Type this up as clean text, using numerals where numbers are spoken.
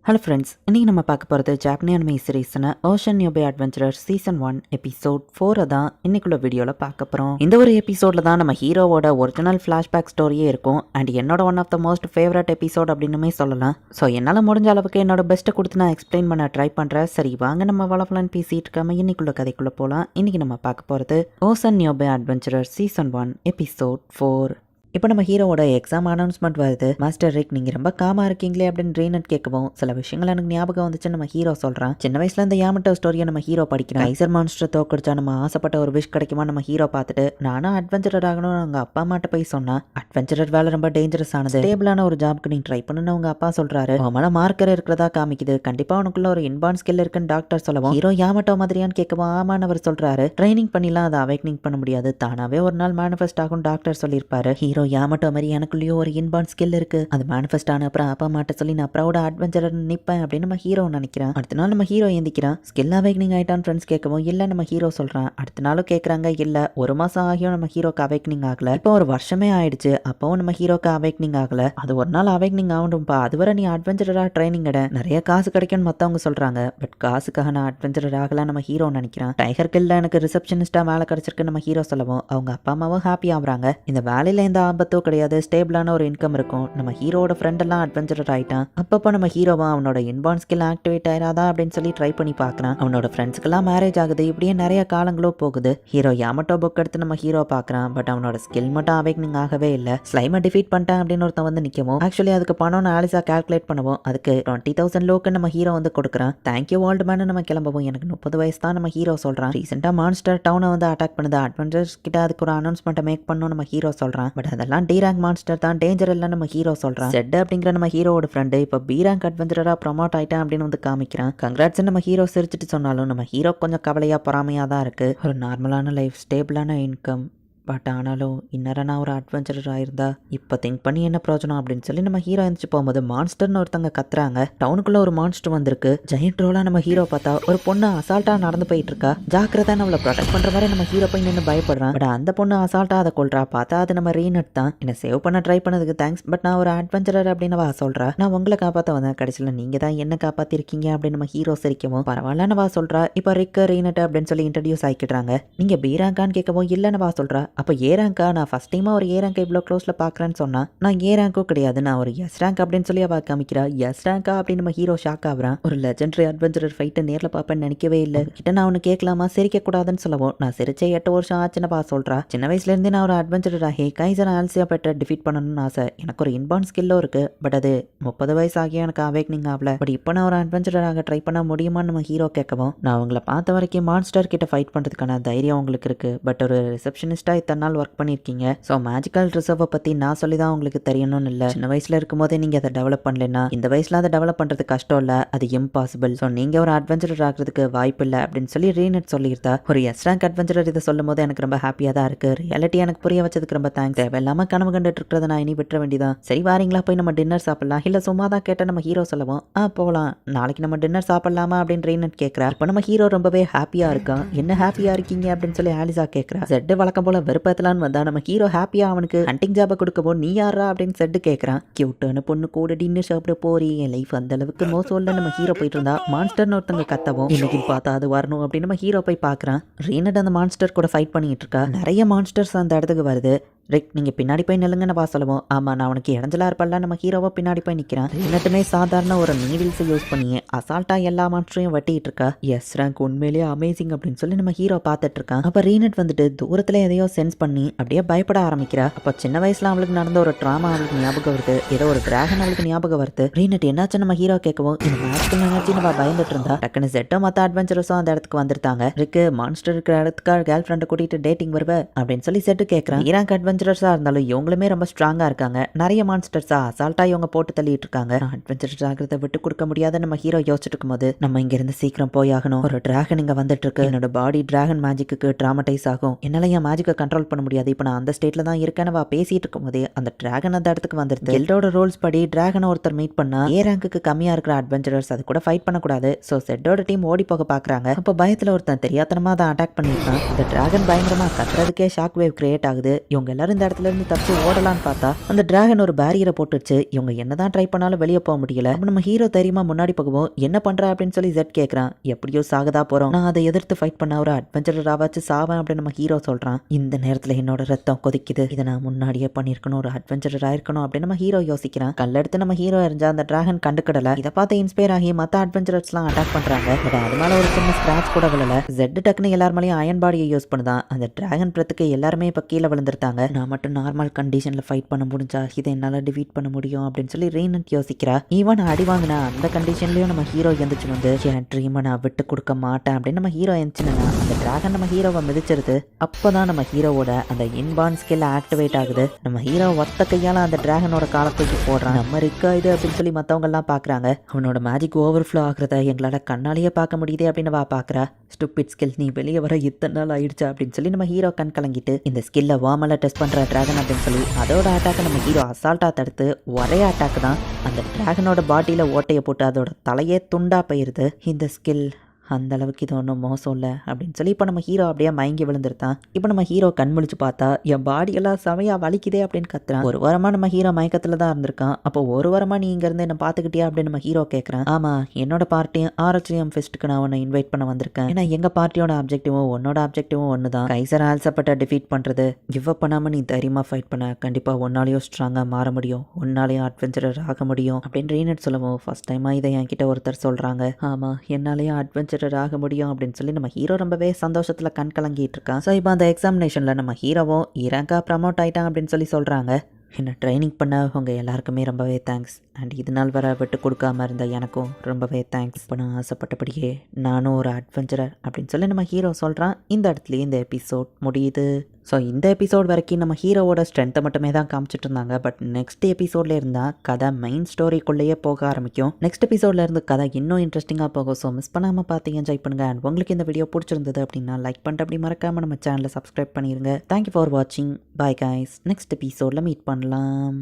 Hello friends, இன்றைக்கி நம்ம பார்க்க போகிறது ஜாப்பனி அனிமே சீரீஸ்னு ocean newbie adventurer season 1 episode 4 தான் இன்னைக்குள்ள வீடியோவில் பார்க்க போகிறோம். இந்த ஒரு எபிசோடில் தான் நம்ம ஹீரோவோட ஒரிஜினல் ஃப்ளாஷ்பேக் ஸ்டோரியே இருக்கும். அண்ட் என்னோட one of the most favourite episode அப்படின்னுமே சொல்லலாம். ஸோ என்னால் முடிஞ்ச அளவுக்கு என்னோட பெஸ்ட்டை கொடுத்து நான் எக்ஸ்பிளைன் பண்ண ட்ரை பண்ணுறேன். சரி வாங்க நம்ம வளவலன்னு பேசிகிட்டு இருக்காம இன்னைக்குள்ள கதைக்குள்ளே போகலாம். இன்றைக்கி நம்ம பார்க்க போகிறது ocean newbie adventurer season 1 episode 4. இப்போ நம்ம ஹீரோவோட எக்ஸாம் அனௌன்ஸ்மெண்ட் வருது. மாஸ்டர் ரிக், நீங்கள் ரொம்ப காமா இருக்கீங்களே அப்படின்னு ரீனட் கேட்கவும் சில விஷயங்கள் எனக்கு ஞாபகம் வந்துச்சு நம்ம ஹீரோ சொல்கிறான். சின்ன வயசுல இந்த யாமட்டோ ஸ்டோரியை நம்ம ஹீரோ படிக்கிறான். கைசர் மான்ஸ்டர் தோக்கடிச்சா நம்ம ஆசைப்பட்ட ஒரு விஷ் கிடைக்குமா நம்ம ஹீரோ பார்த்துட்டு நானும் அட்வென்ச்சரர் ஆகணும்னு அவங்க அப்பா அம்மாட்ட போய் சொன்னா, அட்வென்ச்சரர் வேலை ரொம்ப டேஞ்சரஸ் ஆனது, ஸ்டேபிளான ஒரு ஜாப்க்கு நீ ட்ரை பண்ணுன்னு அவங்க அப்பா சொல்றாரு. அவன் மார்க்கர் இருக்கிறதா காமிக்குது, கண்டிப்பா உனக்குள்ள ஒரு இன்பான் ஸ்கில் இருக்குன்னு டாக்டர் சொல்லவும் ஹீரோ யாமட்டோ மாதிரியான்னு கேட்கவும் ஆமான்னு அவர் சொல்றாரு. ட்ரைனிங் பண்ணிலாம் அதை அவேக்னிங் பண்ண முடியாது, தானாவே ஒரு நாள் மேனிஃபெஸ்ட் ஆகும் டாக்டர் சொல்லியிருப்பாரு. ஹீரோ யாமட்டோ மாதிரி எனக்குள்ளேயோ ஒரு இன்பான் ஸ்கில் இருக்கு, அது மேனிஃபெஸ்ட் ஆன அப்புறம் அப்பா மாட்ட சொல்லி நான் ப்ரௌடா அட்வென்ச்சரர் நிற்பேன் அப்படின்னு நம்ம ஹீரோ நினைக்கிறான். அடுத்த நாள் நம்ம ஹீரோ எந்திக்கிறான். ஸ்கில் அவேக்னிங் ஆயிட்டான் ஃப்ரெண்ட்ஸ் கேட்கவும் இல்லை நம்ம ஹீரோ சொல்றான். அடுத்த நாளும் கேட்குறாங்க, இல்லை ஒரு மாசம் ஆகியும் நம்ம ஹீரோக்கு அவேக்னிங் ஆகல. இப்போ ஒரு வருஷமே ஆயிடுச்சு, அப்பவும் நம்ம ஹீரோக்கு அவேக்னிங் ஆகல. அது ஒரு நாள் அவேக்னிங் ஆகணும்பா, அதுவரை நீ அட்வென்ச்சரரா ட்ரைனிங் எட, நிறைய காசு கிடைக்கும்னு மற்றவங்க சொல்றாங்க. பட் காசுக்காக நான் அட்வென்ச்சரர் ஆகலாம் நம்ம ஹீரோ நினைக்கிறான். டைகர் கில்ல எனக்கு ரிசப்ஷனிஸ்டா வேலை கிடைச்சிருக்கு நம்ம ஹீரோ சொல்லவும் அவங்க அப்பா அம்மாவும் ஹாப்பி ஆகுறாங்க. இந்த வேலையில எந்த ஆபத்தும் கிடையாது, ஸ்டேபிளான ஒரு இன்கம் இருக்கும். நம்ம ஹீரோட ஃப்ரெண்ட் எல்லாம் அட்வென்ச்சரர் ஆயிட்டான். அப்பப்போ நம்ம ஹீரோவா அவனோட இன்பான் ஸ்கில் ஆக்டிவேட் ஆயிராதா அப்படின்னு சொல்லி ட்ரை பண்ணி பார்க்கறான். அவனோட ஃப்ரெண்ட்ஸ்க்கெல்லாம் மேரேஜ் ஆகுது. இப்படியே நிறைய காலங்களோ போகுது. ஹீரோ யாமட்டோ புக் எடுத்து நம்ம ஹீரோ பார்க்கறான். பட் அவனோட ஸ்கில் மட்டும் அவேக்னிங் ஆகவே இல்லை. ஸ்லைமை டிஃபீட் பண்ணிட்டான் அப்படின்னு ஒருத்தன் வந்து நிற்கவும் ஆக்சுவலி அதுக்கு பணம் ஆலிசா கால்குலேட் பண்ணுவோம். அதுக்கு 20,000 லோக்கு நம்ம ஹீரோ வந்து கொடுக்குறான். தேங்க்யூ ஓல்டு மேன் நம்ம கிளம்பவும் எனக்கு 30 வயசு தான் நம்ம ஹீரோ சொல்றான். ரீசெண்டா மான்ஸ்டர் டவுனை வந்து அட்டாக் பண்ணுது, அட்வென்ச்சர்ஸ் கிட்ட அதுக்கு ஒரு அனௌன்ஸ்மெண்ட் மேக் பண்ணணும் நம்ம ஹீரோ சொல்றான். பட் அதெல்லாம் டி ரேங்க் மான்ஸ்டர் தான், டேஞ்சர் இல்ல நம்ம ஹீரோ சொல்றான். செட் அப்படிங்கிற நம்ம ஹீரோட ஃப்ரெண்டு இப்போ பி ரேங்க் அட்வென்ச்சரரா ப்ரொமோட் ஆயிட்டான் அப்படின்னு வந்து காமிக்கிறான். கங்க்ராட்ஸ் நம்ம ஹீரோ சிரிச்சிட்டு சொன்னாலும் நம்ம ஹீரோ கொஞ்சம் கவலையா பொறாமையா தான் இருக்கு. ஒரு நார்மலான லைஃப், ஸ்டேபிளான இன்கம், பட் ஆனாலும் இன்னரை நான் ஒரு அட்வென்ச்சரர் ஆயிருந்தா இப்போ திங்க் பண்ணி என்ன பிரயோஜனம் அப்படின்னு சொல்லி நம்ம ஹீரோ எழுந்துச்சு போகும்போது மான்ஸ்டர்னு ஒருத்தங்க கத்துறாங்க. டவுனுக்குள்ள ஒரு மான்ஸ்டர் வந்திருக்கு. ஜெயண்ட் ரோலா நம்ம ஹீரோ பார்த்தா ஒரு பொண்ணு அசால்ட்டா நடந்து போயிட்டு இருக்கா. ஜாக்கிரதா நம்மளை ப்ரொடெக்ட் பண்ற மாதிரி நம்ம ஹீரோ போய் நின்று பயப்படுறான். பட் அந்த பொண்ணு அசால்ட்டா அதை கொள்றா. பார்த்தா அது நம்ம ரீனட் தான். என்ன சேவ் பண்ண ட்ரை பண்ணதுக்கு தேங்க்ஸ், பட் நான் ஒரு அட்வென்ச்சரர் அப்படின்னு வா சொல்றா. நான் உங்களை காப்பாற்ற வந்தேன், கடைசியில் நீங்க தான் என்ன காப்பாத்திருக்கீங்க அப்படின்னு நம்ம ஹீரோ சிரிக்கவும் பரவாயில்லன்னு வா சொல்றா. இப்போ ரிக் ரீனட் அப்படின்னு சொல்லி இன்ட்ரடியூஸ் ஆகிக்கிறாங்க. நீங்க பி ரேங்கான்னு கேட்கவும் இல்லைன்னு வா சொல்றா. அப்போ ஏ ரேங்கா, நான் ஃபர்ஸ்ட் டைமா ஒரு ஏ ரேங்க் இவ்வளோ க்ளோஸ்ல பார்க்குறேன்னு சொன்னா, நான் ஏ ரேங்கும் கிடையாது, நான் ஒரு எஸ் ரேங்க் அப்படின்னு சொல்லி அவ காமிக்கிறா. எஸ் ரேங்கா அப்படின்னு நம்ம ஹீரோ ஷாக் ஆகுறான். ஒரு லெஜெண்டரி அட்வென்ச்சரர் ஃபைட்டை நேரில் பார்ப்பேன்னு நினைக்கவே இல்லை. கிட்ட நான் ஒன்று கேட்கலாமா, சிரிக்க கூடாதுன்னு சொல்லவும் நான் சிரிச்சே 8 வருஷம் ஆச்சுன்னு பா சொல்றா. சின்ன வயசுல இருந்தே நான் ஒரு அட்வென்ச்சரர் ஆகி கைசர் ஆல்சியா பெட்டை டிஃபீட் பண்ணணும்னு ஆசை. எனக்கு ஒரு இன்பான் ஸ்கில்லும் இருக்கு. பட் அது 30 வயசு ஆகியும் எனக்கு அவேக்னிங் ஆகல. பட் இப்போ நான் ஒரு அட்வென்ச்சரராக ட்ரை பண்ண முடியுமான்னு நம்ம ஹீரோ கேட்கவும் நான் உங்களை பார்த்த வரைக்கும் மான்ஸ்டர் கிட்ட ஃபைட் பண்ணுறதுக்கான தைரியம் உங்களுக்கு இருக்கு. பட் ஒரு ரிசப்ஷனிஸ்டா இத்தனை நாள் ஒர்க் பண்ணியிருக்கீங்க. ஸோ மேஜிக்கல் ரிசர்வை பற்றி நான் சொல்லி தான் உங்களுக்கு தெரியணும்னு இல்லை. சின்ன வயசில் இருக்கும்போதே நீங்கள் அதை டெவலப் பண்ணலன்னா இந்த வயசில் அதை டெவலப் பண்ணுறது கஷ்டம் இல்லை, அது இம்பாசிபிள். ஸோ நீங்கள் ஒரு அட்வென்ச்சரர் ஆகிறதுக்கு வாய்ப்பு இல்லை அப்படின்னு சொல்லி ரீனட் சொல்லியிருந்தா. ஒரு எஸ் ரேங்க் அட்வென்ச்சரர் இதை சொல்லும் போது எனக்கு ரொம்ப ஹாப்பியாக தான் இருக்குது. ரியாலிட்டி எனக்கு புரிய வச்சதுக்கு ரொம்ப தேங்க்ஸ். தேவையில்லாமல் கனவு கண்டுட்டு இருக்கிறத நான் இனி விட்டுற வேண்டியதான். சரி வாரீங்களா, போய் நம்ம டின்னர் சாப்பிடலாம். இல்லை சும்மா தான் கேட்டால் நம்ம ஹீரோ சொல்லவும் போகலாம், நாளைக்கு நம்ம டின்னர் சாப்பிடலாமா அப்படின்னு ரீனட் கேட்குறா. இப்போ நம்ம ஹீரோ ரொம்பவே ஹாப்பியாக இருக்கான். என்ன ஹாப்பியாக இருக்கீங்க அப்படின்னு சொல்லி ஆலிசா கேட்குறா. செட்டு வழக்கம் போல வெறுப்பேத்தலான்னு வந்தா நம்ம ஹீரோ ஹாப்பியா அவனுக்கு ஹண்டிங் ஜாபை கொடுக்கவோ நீ யாரா அப்படின்னு செட்டு கேட்கறான். கியூட்டான பொண்ணு கூட டின்னர் சாப்பிட போறீ, என் லைஃப் அந்த அளவுக்கு மோசம் இல்லை நம்ம ஹீரோ போயிட்டு இருந்தா மான்ஸ்டர்னு ஒருத்தங்க கத்தவும் இன்னைக்கு பார்த்தா அது வரணும் அப்படின்னு நம்ம ஹீரோ போய் பார்க்கறான். ரீனட் அந்த மான்ஸ்டர் கூட ஃபைட் பண்ணிட்டு இருக்கா. நிறைய மான்ஸ்டர்ஸ் அந்த இடத்துக்கு வருது. ரிக், நீங்கள் பின்னாடி போய் நில்லுங்கன்னு வா சொல்லவும் ஆமாம் நான் உனக்கு இடைஞ்சலா இருப்பல்ல நம்ம ஹீரோவை பின்னாடி போய் நிற்கிறான். ரீனட்டுமே சாதாரண ஒரு நீடில்ஸை யூஸ் பண்ணி அசால்ட்டா எல்லா மான்ஸ்டரையும் வெட்டிட்டு இருக்கா. எஸ் ரேங்க் உண்மையிலேயே அமேசிங் அப்படின்னு சொல்லி நம்ம ஹீரோ பார்த்துட்டு இருக்கான். அப்போ ரீனட் வந்துட்டு தூரத்தில் எதையோ சென்ஸ் பண்ணி அப்படியே பயப்பட ஆரம்பிக்கிறா. அப்போ சின்ன வயசுல அவளுக்கு நடந்த ஒரு ட்ராமா அவளுக்கு ஞாபகம் வருது. ஏதோ ஒரு டிராகன் அவளுக்கு ஞாபகம் வருது. ரீனட் என்னாச்சு நம்ம ஹீரோ கேட்கவும் இந்த மேஜிக்கல் எனர்ஜி நம்ம பயந்துட்டு இருந்தா. டக்குன்னு செட்டோ மற்ற அட்வென்ச்சரஸும் அந்த இடத்துக்கு வந்துருந்தாங்க. ரிக்கு மான்ஸ்டர் இருக்கிற இடத்துக்கு கேர்ள் ஃப்ரெண்டை கூட்டிட்டு டேட்டிங் வருவ அப்படின்னு சொல்லி செட்டு கேட்கறான். ஈரான் அட்வென்ச்சரஸா இருந்தாலும் இவங்களுமே ரொம்ப ஸ்ட்ராங்கா இருக்காங்க. நிறைய மான்ஸ்டர்ஸா அசால்ட்டா இவங்க போட்டு தள்ளிட்டு இருக்காங்க. அட்வென்ச்சரஸ் ஆகிறத விட்டு கொடுக்க முடியாத நம்ம ஹீரோ யோசிச்சுட்டு இருக்கும்போது நம்ம இங்க இருந்து சீக்கிரம் போய் ஆகணும். ஒரு டிராகன் இங்க வந்துட்டு இருக்கு. என்னோட பாடி டிராகன் மேஜிக்கு டிராமடைஸ் ஆகும். என்னால என் மேஜிக்கை கண்ட்ரோல் பண்ண முடியாது. இப்போ நான் அந்த ஸ்டேட்ல தான் இருக்கேன்னு பேசிட்டு இருக்கும் போதே அந்த டிராகன் அந்த இடத்துக்கு வந்துருது. கில்டோட ரூல்ஸ் படி டிராகனை ஒருத்தர் மீட் பண்ணா ஏ ரேங்குக்கு கம்மியா இருக்கிற அட்வென்ச்சரர்ஸ் அது கூட ஃபைட் பண்ணக்கூடாது. ஸோ செட்டோட டீம் ஓடி போக பாக்குறாங்க. அப்போ பயத்துல ஒருத்தன் தெரியாதனமா அதை அட்டாக் பண்ணிருக்கான். இந்த டிராகன் பயங்கரமா கத்துறதுக்கே ஷாக் வேவ் கிரியேட் ஆகுது. இவங்க எல்லாரும் எல்லாரும் இந்த இடத்துல இருந்து தப்பிச்சு ஓடலான்னு பார்த்தா அந்த டிராகன் ஒரு பேரியரை போட்டுச்சு. இவங்க என்னதான் ட்ரை பண்ணாலும் வெளியே போக முடியல. அப்ப நம்ம ஹீரோ தைரியமா முன்னாடி போகவும் என்ன பண்ற அப்படின்னு சொல்லி ஜெட் கேட்கறான். எப்படியோ சாகதா போறோம், நான் அதை எதிர்த்து ஃபைட் பண்ண ஒரு அட்வென்ச்சராவாச்சு சாவேன் அப்படின்னு நம்ம ஹீரோ சொல்றான். இந்த நேரத்துல என்னோட ரத்தம் கொதிக்குது, இதை நான் முன்னாடியே பண்ணிருக்கணும், ஒரு அட்வென்ச்சரா இருக்கணும் அப்படின்னு நம்ம ஹீரோ யோசிக்கிறான். கல்லெடுத்து நம்ம ஹீரோ எரிஞ்சா அந்த டிராகன் கண்டுக்கிடல. இதை பார்த்து இன்ஸ்பயர் ஆகி மற்ற அட்வென்ச்சரர்ஸ் எல்லாம் அட்டாக் பண்றாங்க. பட் அது மேல ஒரு சின்ன ஸ்கிராச் கூட விழல. ஜெட் டக்குன்னு எல்லார் மேலேயும் அயன் பாடியை யூஸ் பண்ணுதான். அந்த டிராகன் பிரத்துக்கு எல்லாருமே இப்ப கீழே விழுந்திருந்தாங்க. நான் மட்டும் நார்மல் கண்டிஷன்ல ஃபைட் பண்ண முடிஞ்சா இதை என்னால டிஃபீட் பண்ண முடியும் அப்படின்னு சொல்லி ரீனட் யோசிக்கிறா. ஈவன் அடி வாங்கினா அந்த கண்டிஷன்லயும் நம்ம ஹீரோ எந்திரிச்சு வந்து என் ட்ரீமை நான் விட்டு கொடுக்க மாட்டேன் அப்படின்னு நம்ம ஹீரோ எந்திச்சுனா அந்த டிராகன் நம்ம ஹீரோவை மிதிச்சிருது. அப்பதான் நம்ம ஹீரோவோட அந்த இன்பான் ஸ்கில் ஆக்டிவேட் ஆகுது. நம்ம ஹீரோ ஒத்த கையால அந்த டிராகனோட காலத்துக்கு போடுறான். நம்ம இருக்கா இது அப்படின்னு சொல்லி மத்தவங்க எல்லாம் பாக்குறாங்க. அவனோட மேஜிக் ஓவர்ஃப்ளோ ஆகுறத எங்களால கண்ணாலேயே பார்க்க முடியுது அப்படின்னு பாக்குறா. ஸ்டூபிட் ஸ்கில், நீ வெளியே வர இத்தனை நாள் ஆயிடுச்சு அப்படின்னு சொல்லி நம்ம ஹீரோ கண் கலங்கிட்டு இந்த ஸ்கில்ல வார்மலா டெஸ்ட் பண்ற டிராகன் அப்படின்னு சொல்லி அதோட அட்டாக்கை நம்ம ஹீரோ அசால்ட்டா தடுத்து ஒரே அட்டாக் தான் அந்த டிராகனோட பாடியில ஓட்டையை போட்டு அதோட தலையே துண்டா போயிருது. இந்த ஸ்கில் அந்த அளவுக்கு இது ஒன்றும் மோசம் இல்லை அப்படின்னு சொல்லி இப்போ நம்ம ஹீரோ அப்படியே மயங்கி விழுந்துருத்தான். இப்போ நம்ம ஹீரோ கண் முழிச்சு பார்த்தா என் பாடியெல்லாம் செமையா வலிக்குதே அப்படின்னு கத்துறான். ஒரு வாரமா நம்ம ஹீரோ மயக்கத்துல தான் இருந்திருக்கான். அப்போ ஒரு வாரமா நீ இங்க இருந்து என்ன பாத்துக்கிட்டியா அப்படின்னு நம்ம ஹீரோ கேட்கறான். ஆமா, என்னோட பார்ட்டியும் RHM ஃபெஸ்ட்டுக்கு நான் உன்னை இன்வைட் பண்ண வந்திருக்கேன். ஏன்னா எங்க பார்ட்டியோட ஆப்ஜெக்டிவும் உன்னோட ஆப்ஜெக்டிவும் ஒன்று தான். கைசர் ஆல்சப்பட்ட டிஃபீட் பண்றது. கிவ் அப் பண்ணாம நீ தைரியமா ஃபைட் பண்ண கண்டிப்பா ஒன்னாலையும் ஸ்ட்ராங்கா மாற முடியும், ஒன்னாலையும் அட்வென்ச்சரர் ஆக முடியும் அப்படின்னு ரீனட் சொல்லவும் ஃபர்ஸ்ட் டைமா இதை என்கிட்ட ஒருத்தர் சொல்றாங்க. ஆமா, என்னாலையும் அட்வென்ச்சர் ஆக முடியும் அப்படின்னு சொல்லி நம்ம ஹீரோ ரொம்பவே சந்தோஷத்துல கண் கலங்கிட்டு இருக்கான். ஸோ இப்போ அந்த எக்ஸாமினேஷன்ல நம்ம ஹீரோவும் இறங்கா ப்ரமோட் ஆயிட்டான் அப்படின்னு சொல்லி சொல்றாங்க. என்ன ட்ரைனிங் பண்ண உங்க எல்லாருக்குமே ரொம்பவே தேங்க்ஸ். அண்ட் இது நாள் வர விட்டு கொடுக்காம இருந்த எனக்கும் ரொம்பவே தேங்க்ஸ். இப்போ நான் ஆசைப்பட்டபடியே நானும் ஒரு அட்வென்ச்சரர் அப்படின்னு சொல்லி நம்ம ஹீரோ சொல்கிறான். இந்த இடத்துலயே இந்த எபிசோட் முடியுது. ஸோ இந்த எபிசோட் வரைக்கும் நம்ம ஹீரோவோட ஸ்ட்ரென்த்தை மட்டுமே தான் காமிச்சிட்டு இருந்தாங்க. பட் நெக்ஸ்ட் எபிசோட்ல இருந்தால் கதை மெயின் ஸ்டோரிக்குள்ளேயே போக ஆரம்பிக்கும். நெக்ஸ்ட் எபிசோட்ல இருந்து கதை இன்னும் இன்ட்ரெஸ்டிங்காக போகும். ஸோ மிஸ் பண்ணாமல் பார்த்து என்ஜாய் பண்ணுங்க. அண்ட் உங்களுக்கு இந்த வீடியோ பிடிச்சிருந்தது அப்படின்னா லைக் பண்ணிட்டு அப்படி மறக்காம நம்ம சேனலை சப்ஸ்கிரைப் பண்ணிடுங்க. தேங்க்யூ ஃபார் வாட்சிங். Bye guys. நெக்ஸ்ட் எபிசோட்ல மீட் பண்ணலாம்.